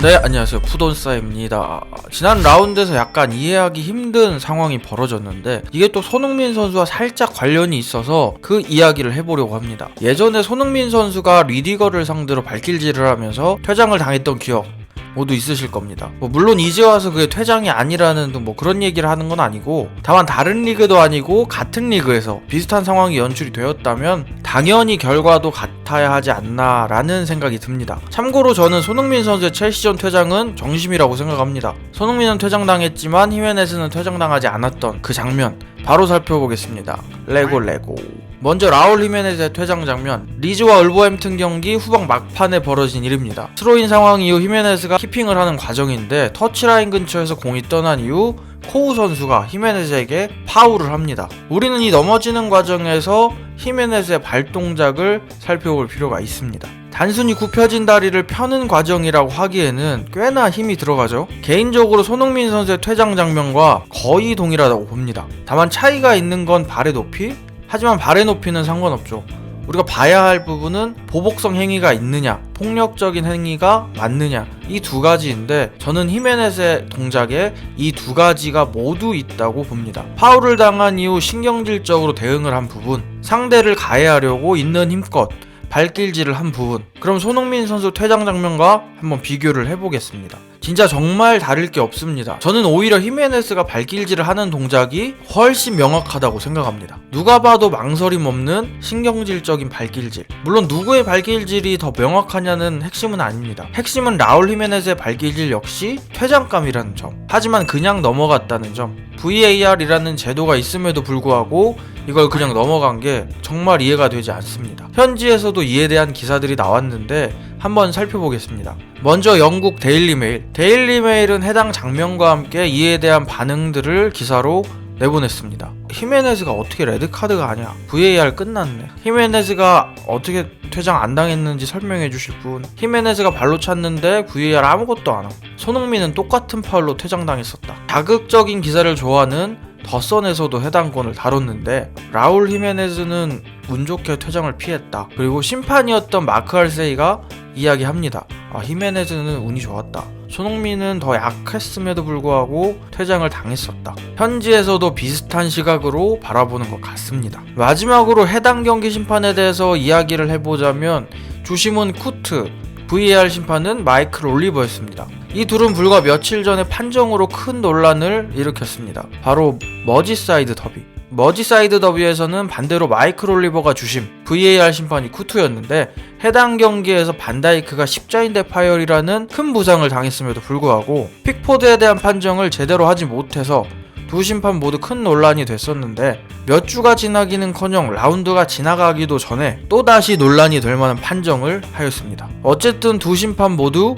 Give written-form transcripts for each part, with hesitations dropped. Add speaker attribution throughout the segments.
Speaker 1: 네, 안녕하세요. 푸돈싸입니다. 지난 라운드에서 약간 이해하기 힘든 상황이 벌어졌는데 이게 또 손흥민 선수와 살짝 관련이 있어서 그 이야기를 해보려고 합니다. 예전에 손흥민 선수가 리디거를 상대로 발길질을 하면서 퇴장을 당했던 기억 모두 있으실 겁니다. 물론 이제 와서 그게 퇴장이 아니라는 그런 얘기를 하는 건 아니고, 다만 다른 리그도 아니고 같은 리그에서 비슷한 상황이 연출이 되었다면 당연히 결과도 같아야 하지 않나 라는 생각이 듭니다. 참고로 저는 손흥민 선수의 첼시전 퇴장은 정심이라고 생각합니다. 손흥민은 퇴장당했지만 히메네스는 퇴장당하지 않았던 그 장면 바로 살펴보겠습니다. 레고 먼저 라울 히메네스의 퇴장 장면. 리즈와 울버햄튼 경기 후반 막판에 벌어진 일입니다. 스로인 상황 이후 히메네스가 키핑을 하는 과정인데 터치라인 근처에서 공이 떠난 이후 코우 선수가 히메네스에게 파울을 합니다. 우리는 이 넘어지는 과정에서 히메네스의 발동작을 살펴볼 필요가 있습니다. 단순히 굽혀진 다리를 펴는 과정이라고 하기에는 꽤나 힘이 들어가죠. 개인적으로 손흥민 선수의 퇴장 장면과 거의 동일하다고 봅니다. 다만 차이가 있는 건 발의 높이? 하지만 발의 높이는 상관없죠. 우리가 봐야 할 부분은 보복성 행위가 있느냐, 폭력적인 행위가 맞느냐, 이 두 가지인데 저는 히메네스의 동작에 이 두 가지가 모두 있다고 봅니다. 파울을 당한 이후 신경질적으로 대응을 한 부분, 상대를 가해하려고 있는 힘껏 발길질을 한 부분, 그럼 손흥민 선수 퇴장 장면과 한번 비교를 해보겠습니다. 진짜 정말 다를 게 없습니다. 저는 오히려 히메네스가 발길질을 하는 동작이 훨씬 명확하다고 생각합니다. 누가 봐도 망설임 없는 신경질적인 발길질. 물론 누구의 발길질이 더 명확하냐는 핵심은 아닙니다. 핵심은 라울 히메네스의 발길질 역시 퇴장감이라는 점. 하지만 그냥 넘어갔다는 점. VAR이라는 제도가 있음에도 불구하고 이걸 그냥 넘어간 게 정말 이해가 되지 않습니다. 현지에서도 이에 대한 기사들이 나왔는데 한번 살펴보겠습니다. 먼저 영국 데일리메일. 데일리메일은 해당 장면과 함께 이에 대한 반응들을 기사로 내보냈습니다. 히메네스가 어떻게 레드카드가 아니야? VAR 끝났네. 히메네스가 어떻게 퇴장 안 당했는지 설명해 주실 분. 히메네스가 발로 찼는데 VAR 아무것도 안 하고. 손흥민은 똑같은 파울로 퇴장당했었다. 자극적인 기사를 좋아하는 더선에서도 해당 건을 다뤘는데 라울 히메네스는 운 좋게 퇴장을 피했다. 그리고 심판이었던 마크 알세이가 이야기합니다. 히메네스는 운이 좋았다. 손흥민은 더 약했음에도 불구하고 퇴장을 당했었다. 현지에서도 비슷한 시각으로 바라보는 것 같습니다. 마지막으로 해당 경기 심판에 대해서 이야기를 해보자면 주심은 쿠트, VAR 심판은 마이클 올리버였습니다. 이 둘은 불과 며칠 전에 판정으로 큰 논란을 일으켰습니다. 바로 머지사이드 더비. 머지사이드 더비에서는 반대로 마이클 올리버가 주심, VAR 심판이 쿠투였는데 해당 경기에서 반다이크가 십자인대 파열이라는 큰 부상을 당했음에도 불구하고 픽포드에 대한 판정을 제대로 하지 못해서 두 심판 모두 큰 논란이 됐었는데 몇 주가 지나기는커녕 라운드가 지나가기도 전에 또다시 논란이 될 만한 판정을 하였습니다. 어쨌든 두 심판 모두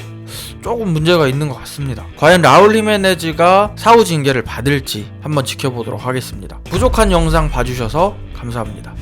Speaker 1: 조금 문제가 있는 것 같습니다. 과연 라울 히메네즈가 사후 징계를 받을지 한번 지켜보도록 하겠습니다. 부족한 영상 봐주셔서 감사합니다.